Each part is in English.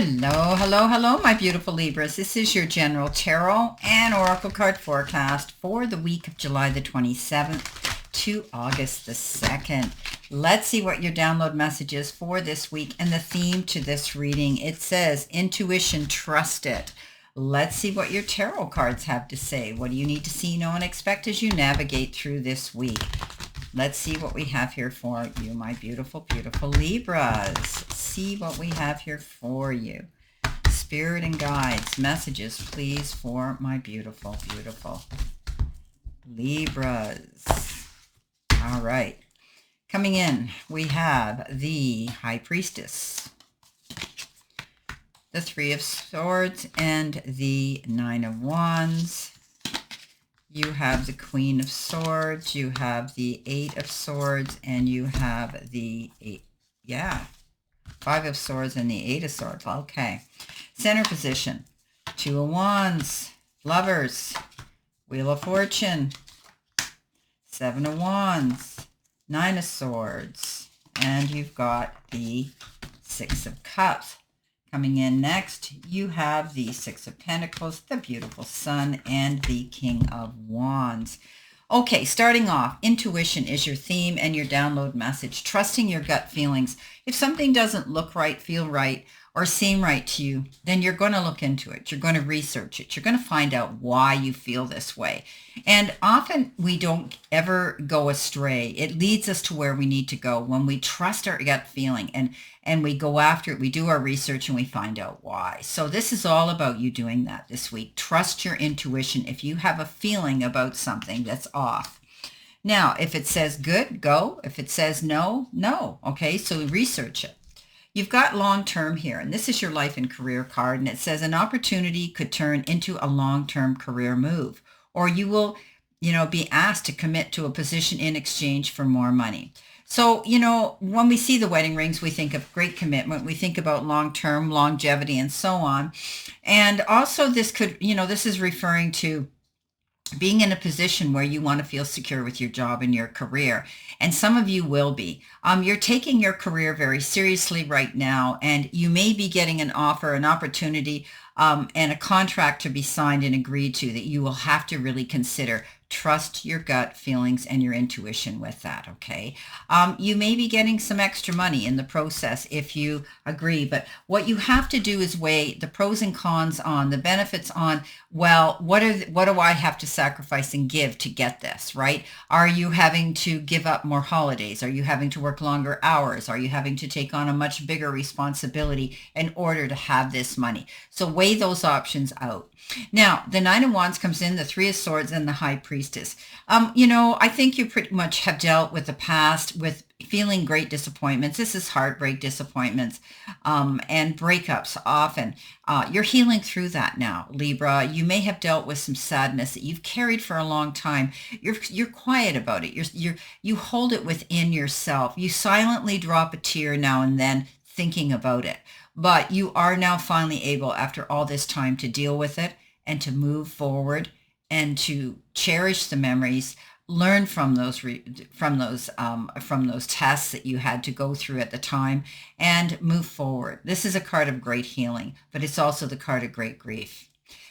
Hello, hello, hello, my beautiful Libras. This is your general tarot and oracle card forecast for the week of July the 27th to August the 2nd. Let's see what your download message is for this week and the theme to this reading. It says, intuition, trust it. Let's see what your tarot cards have to say. What do you need to see, know, and expect as you navigate through this week? Let's see what we have here for you, my beautiful, beautiful Libras. See what we have here for you. Spirit and guides, messages, please, for my beautiful, beautiful Libras. All right. Coming in, we have the High Priestess, the Three of Swords, and the Nine of Wands. You have the Queen of Swords, you have the Eight of Swords, and you have the Five of Swords and the Eight of Swords. Okay. Center position, Two of Wands, Lovers, Wheel of Fortune, Seven of Wands, Nine of Swords, and you've got the Six of Cups. Coming in next, you have the Six of Pentacles, the beautiful Sun, and the King of Wands. Okay, starting off, intuition is your theme and your download message. Trusting your gut feelings. If something doesn't look right, feel right, or seem right to you, then you're going to look into it. You're going to research it. You're going to find out why you feel this way. And often we don't ever go astray. It leads us to where we need to go when we trust our gut feeling and we go after it. We do our research and we find out why. So this is all about you doing that this week. Trust your intuition if you have a feeling about something that's off. Now, if it says good, go. If it says no, no. Okay, so research it. You've got long-term here, and this is your life and career card, and it says an opportunity could turn into a long-term career move, or you will, be asked to commit to a position in exchange for more money. So, when we see the wedding rings, we think of great commitment. We think about long-term longevity and so on. And also this could, this is referring to being in a position where you want to feel secure with your job and your career. And some of you will be. You're taking your career very seriously right now, and you may be getting an offer, an opportunity, and a contract to be signed and agreed to that you will have to really consider. Trust your gut feelings and your intuition with that, okay? You may be getting some extra money in the process if you agree, but what you have to do is weigh the pros and cons on, the benefits on, well, what do I have to sacrifice and give to get this, right? Are you having to give up more holidays? Are you having to work longer hours? Are you having to take on a much bigger responsibility in order to have this money? So weigh those options out. Now, the Nine of Wands comes in, the Three of Swords, and the High Priestess. I think you pretty much have dealt with the past with feeling great disappointments. This is heartbreak, disappointments, and breakups often. You're healing through that now, Libra. You may have dealt with some sadness that you've carried for a long time. You're quiet about it. You hold it within yourself. You silently drop a tear now and then thinking about it. But you are now finally able, after all this time, to deal with it and to move forward and to cherish the memories, learn from those tests that you had to go through at the time, and move forward. This is a card of great healing, but it's also the card of great grief.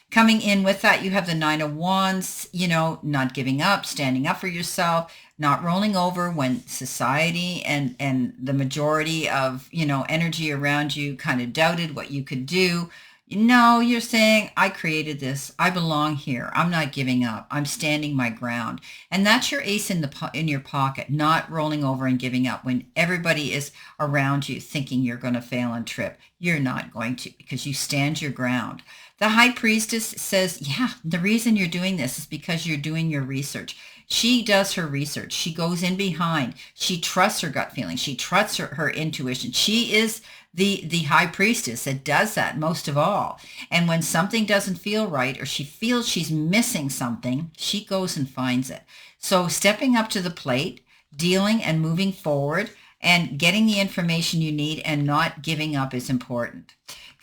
Coming in with that, you have the Nine of Wands, not giving up, standing up for yourself, not rolling over when society and the majority of, energy around you kind of doubted what you could do. No, you're saying, I created this. I belong here. I'm not giving up. I'm standing my ground. And that's your ace in your pocket, not rolling over and giving up when everybody is around you thinking you're going to fail and trip. You're not going to, because you stand your ground. The High Priestess says, yeah, the reason you're doing this is because you're doing your research. She does her research. She goes in behind. She trusts her gut feeling. She trusts her intuition. She is the High Priestess that does that most of all. And when something doesn't feel right or she feels she's missing something, she goes and finds it. So stepping up to the plate, dealing and moving forward, and getting the information you need and not giving up is important.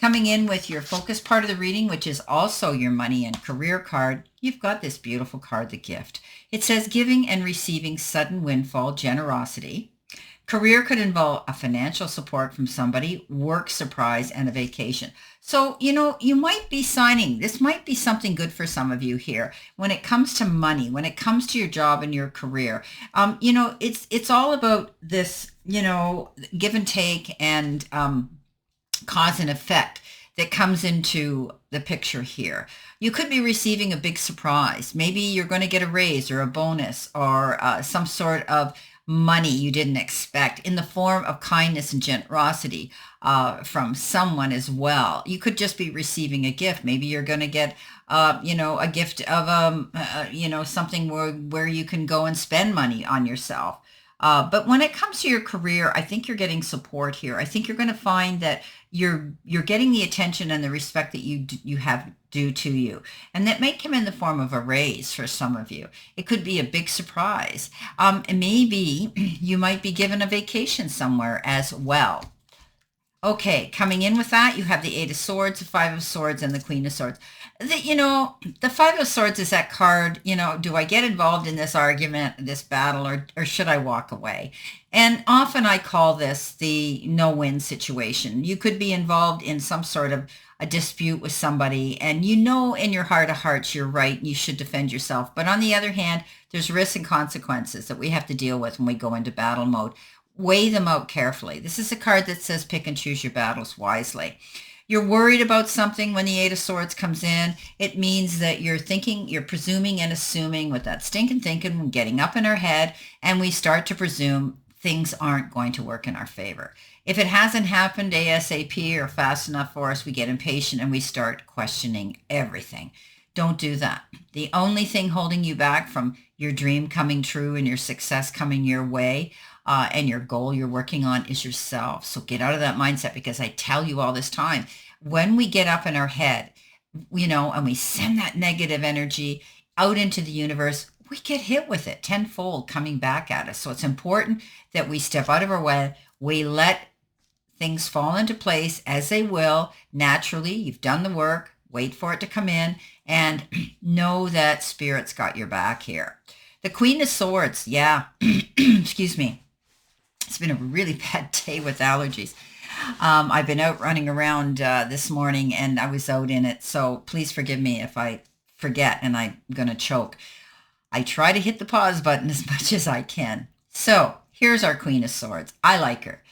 Coming in with your focus part of the reading, which is also your money and career card, you've got this beautiful card, the Gift. It says giving and receiving sudden windfall, generosity. Career could involve a financial support from somebody, work surprise, and a vacation. So, you might be signing. This might be something good for some of you here. When it comes to money, when it comes to your job and your career, it's all about this, give and take and cause and effect that comes into the picture here. You could be receiving a big surprise. Maybe you're going to get a raise or a bonus or some sort of money you didn't expect in the form of kindness and generosity from someone as well. You could just be receiving a gift. Maybe you're going to get, a gift of, something where you can go and spend money on yourself. But when it comes to your career, I think you're getting support here. I think you're going to find that you're getting the attention and the respect that you have due to you. And that may come in the form of a raise for some of you. It could be a big surprise. Maybe you might be given a vacation somewhere as well. Okay, coming in with that, you have the Eight of Swords, the Five of Swords, and the Queen of Swords. The Five of Swords is that card, do I get involved in this argument, this battle, or should I walk away? And often I call this the no-win situation. You could be involved in some sort of a dispute with somebody, and in your heart of hearts you're right and you should defend yourself. But on the other hand, there's risks and consequences that we have to deal with when we go into battle mode. Weigh them out carefully. This is a card that says pick and choose your battles wisely. You're worried about something when the Eight of Swords comes in. It means that you're thinking, you're presuming and assuming with that stinking thinking, getting up in our head, and we start to presume things aren't going to work in our favor. If it hasn't happened ASAP or fast enough for us, we get impatient and we start questioning everything. Don't do that. The only thing holding you back from your dream coming true and your success coming your way and your goal you're working on is yourself. So get out of that mindset, because I tell you all this time, when we get up in our head, and we send that negative energy out into the universe, we get hit with it tenfold coming back at us. So it's important that we step out of our way. We let things fall into place as they will naturally. You've done the work. Wait for it to come in and know that Spirit's got your back here. The Queen of Swords. Yeah. Excuse me. It's been a really bad day with allergies. I've been out running around this morning and I was out in it. So please forgive me if I forget and I'm going to choke. I try to hit the pause button as much as I can. So here's our Queen of Swords. I like her.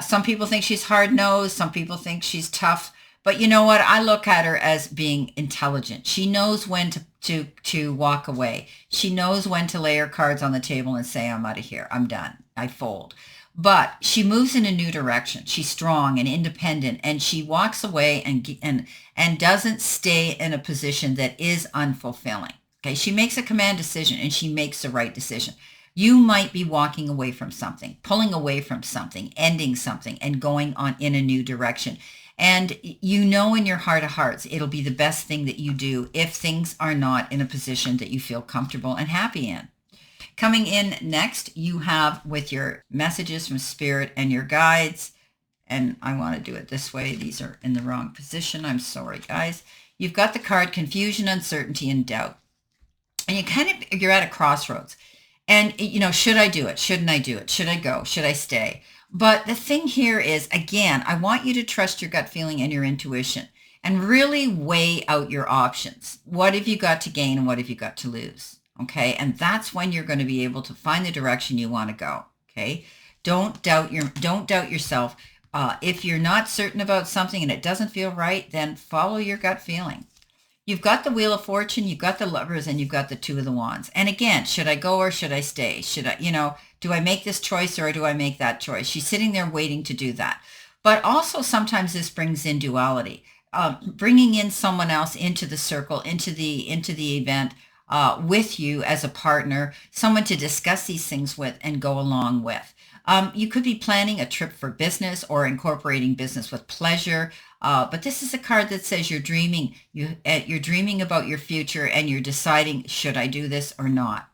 Some people think she's hard-nosed. Some people think she's tough. But you know what? I look at her as being intelligent. She knows when to walk away. She knows when to lay her cards on the table and say, I'm out of here. I'm done. I fold. But she moves in a new direction. She's strong and independent, and she walks away and doesn't stay in a position that is unfulfilling. Okay, she makes a command decision and she makes the right decision. You might be walking away from something, pulling away from something, ending something, and going on in a new direction. And in your heart of hearts, it'll be the best thing that you do if things are not in a position that you feel comfortable and happy in. Coming in next, you have with your messages from Spirit and your guides, and I want to do it this way. These are in the wrong position. I'm sorry, guys. You've got the card Confusion, Uncertainty, and Doubt. And you're at a crossroads. And, should I do it? Shouldn't I do it? Should I go? Should I stay? But the thing here is, again, I want you to trust your gut feeling and your intuition and really weigh out your options. What have you got to gain and what have you got to lose? Okay. And that's when you're going to be able to find the direction you want to go. Okay. Don't doubt yourself. If you're not certain about something and it doesn't feel right, then follow your gut feeling. You've got the Wheel of Fortune, you've got the Lovers, and you've got the Two of the Wands. And again, should I go or should I stay? Should I, do I make this choice or do I make that choice? She's sitting there waiting to do that. But also sometimes this brings in duality, bringing in someone else into the circle, into the event with you as a partner, someone to discuss these things with and go along with. You could be planning a trip for business or incorporating business with pleasure. But this is a card that says you're dreaming. You're dreaming about your future and you're deciding, should I do this or not?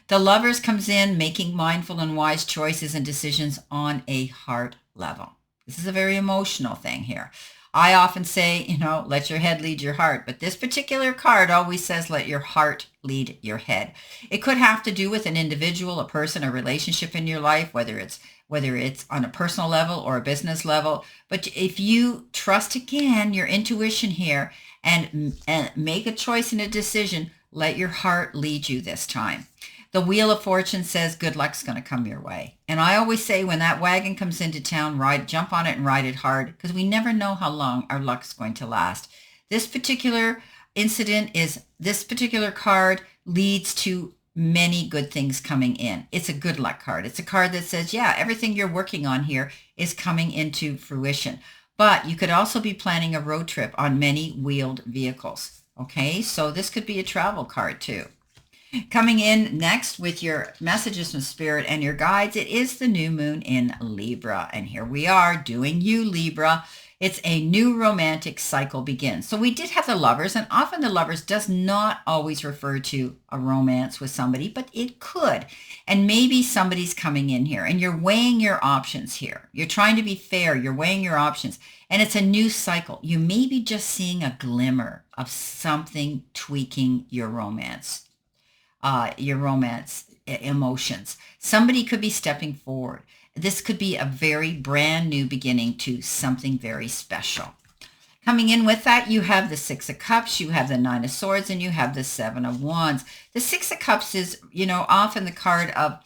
The Lovers comes in, making mindful and wise choices and decisions on a heart level. This is a very emotional thing here. I often say, let your head lead your heart. But this particular card always says, let your heart lead your head. It could have to do with an individual, a person, a relationship in your life, whether it's whether it's on a personal level or a business level. But if you trust again your intuition here and make a choice and a decision, let your heart lead you this time. The Wheel of Fortune says good luck's going to come your way. And I always say when that wagon comes into town, jump on it and ride it hard, because we never know how long our luck's going to last. This particular card leads to many good things coming in. It's a good luck card. It's a card that says, yeah, everything you're working on here is coming into fruition. But you could also be planning a road trip on many wheeled vehicles. Okay, so this could be a travel card too. Coming in next with your messages from Spirit and your guides, it is the new moon in Libra. And here we are doing you, Libra. It's a new romantic cycle begins. So we did have the Lovers, and often the Lovers does not always refer to a romance with somebody, but it could. And maybe somebody's coming in here and you're weighing your options here. You're trying to be fair. You're weighing your options. And it's a new cycle. You may be just seeing a glimmer of something tweaking your romance emotions. Somebody could be stepping forward. This could be a very brand new beginning to something very special. Coming in with that, you have the Six of Cups, you have the Nine of Swords, and you have the Seven of Wands. The Six of Cups is, often the card of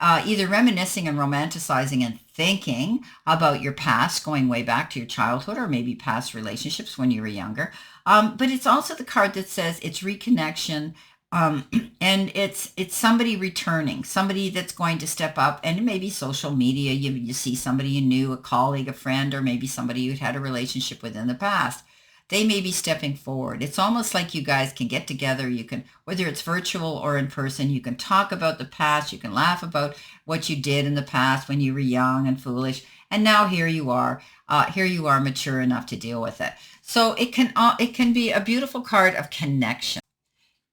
either reminiscing and romanticizing and thinking about your past, going way back to your childhood or maybe past relationships when you were younger. But it's also the card that says it's reconnection, and it's somebody returning, somebody that's going to step up, and maybe social media. You see somebody you knew, a colleague, a friend, or maybe somebody you'd had a relationship with in the past. They may be stepping forward. It's almost like you guys can get together. You can, whether it's virtual or in person, you can talk about the past. You can laugh about what you did in the past when you were young and foolish. And now here you are mature enough to deal with it. So it can be a beautiful card of connection.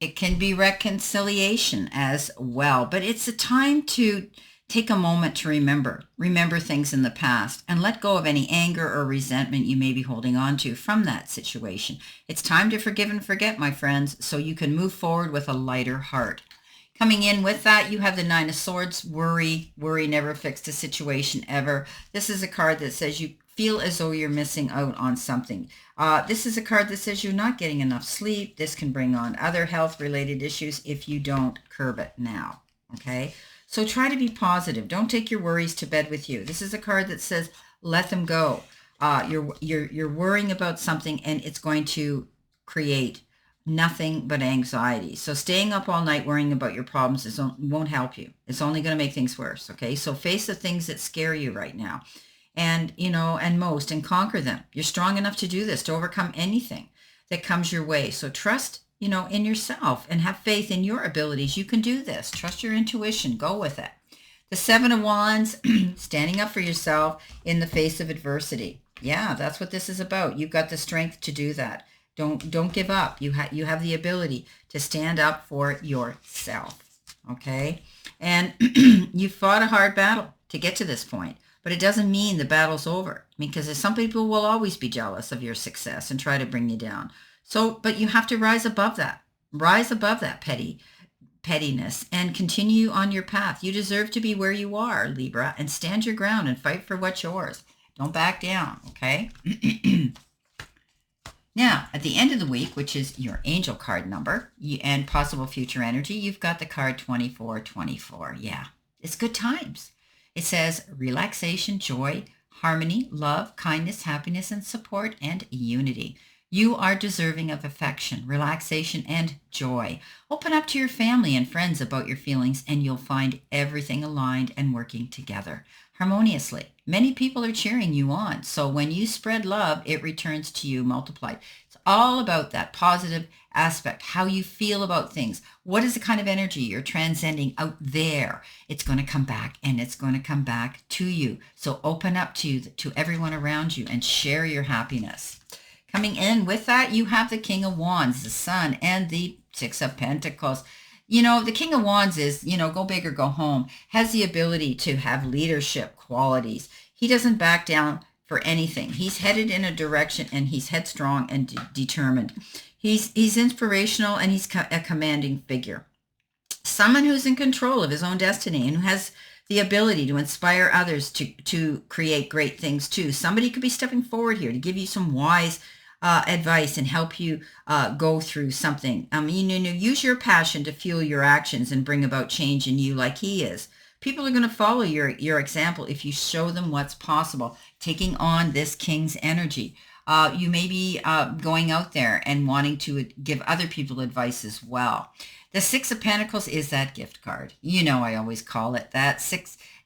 It can be reconciliation as well, but it's a time to take a moment to remember things in the past and let go of any anger or resentment you may be holding on to from that situation. It's time to forgive and forget, my friends, so you can move forward with a lighter heart. Coming in with that, you have the Nine of Swords. Worry never fixed a situation ever. This is a card that says you feel as though you're missing out on something. This is a card that says you're not getting enough sleep. This can bring on other health-related issues if you don't curb it now, okay? So try to be positive. Don't take your worries to bed with you. This is a card that says let them go. You're worrying about something, and it's going to create nothing but anxiety. So staying up all night worrying about your problems won't help you. It's only going to make things worse, okay? So face the things that scare you right now. And conquer them. You're strong enough to do this, to overcome anything that comes your way. So trust, in yourself and have faith in your abilities. You can do this. Trust your intuition. Go with it. The Seven of Wands, standing up for yourself in the face of adversity. Yeah, that's what this is about. You've got the strength to do that. Don't give up. You have the ability to stand up for yourself. Okay? And you fought a hard battle to get to this point. But it doesn't mean the battle's over. Because some people will always be jealous of your success and try to bring you down. But you have to rise above that. Rise above that pettiness and continue on your path. You deserve to be where you are, Libra, and stand your ground and fight for what's yours. Don't back down, okay? Now, at the end of the week, which is your angel card number and possible future energy, you've got the card 2424. Yeah, it's good times. It says relaxation, joy, harmony, love, kindness, happiness, and support, and unity. You are deserving of affection, relaxation, and joy. Open up to your family and friends about your feelings, and you'll find everything aligned and working together harmoniously. Many people are cheering you on, so when you spread love, it returns to you multiplied. It's all about that positive aspect, how you feel about things. What is the kind of energy you're transcending out there? It's going to come back, and it's going to come back to you. So open up to everyone around you and share your happiness. Coming in with that, you have the King of Wands, the Sun, and the Six of Pentacles. The King of Wands is, go big or go home, has the ability to have leadership qualities. He doesn't back down for anything. He's headed in a direction, and he's headstrong and determined. He's inspirational, and he's a commanding figure. Someone who's in control of his own destiny and who has the ability to inspire others to create great things too. Somebody could be stepping forward here to give you some wise advice and help you go through something. Use your passion to fuel your actions and bring about change in you like he is. People are going to follow your example if you show them what's possible, taking on this king's energy. You may be going out there and wanting to give other people advice as well. The Six of Pentacles is that gift card. I always call it that.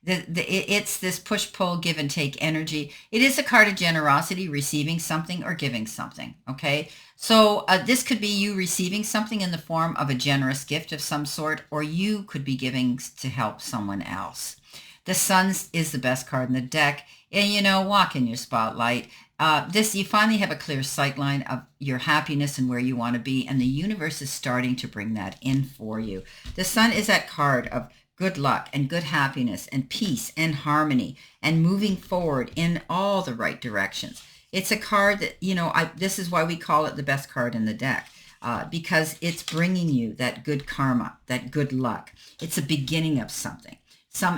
It's this push-pull, give and take energy. It is a card of generosity, receiving something or giving something, okay? So this could be you receiving something in the form of a generous gift of some sort, or you could be giving to help someone else. The Sun is the best card in the deck. And, walk in your spotlight. You finally have a clear sight line of your happiness and where you want to be, and the universe is starting to bring that in for you. The Sun is that card of good luck and good happiness and peace and harmony and moving forward in all the right directions. It's a card that, this is why we call it the best card in the deck, because it's bringing you that good karma, that good luck. It's a beginning of something.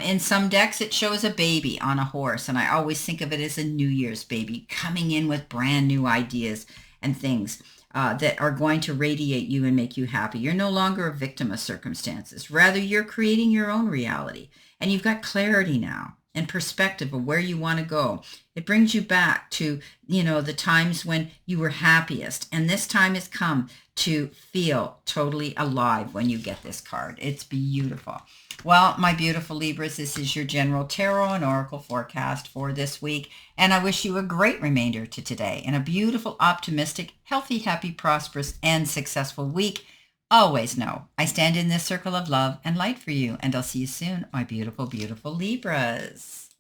In some decks, it shows a baby on a horse, and I always think of it as a New Year's baby coming in with brand new ideas and things that are going to radiate you and make you happy. You're no longer a victim of circumstances. Rather, you're creating your own reality, and you've got clarity now and perspective of where you want to go. It brings you back to, the times when you were happiest, and this time has come to feel totally alive when you get this card. It's beautiful. Well, my beautiful Libras, this is your general tarot and oracle forecast for this week, and I wish you a great remainder to today and a beautiful, optimistic, healthy, happy, prosperous, and successful week. Always know I stand in this circle of love and light for you, and I'll see you soon, my beautiful, beautiful Libras.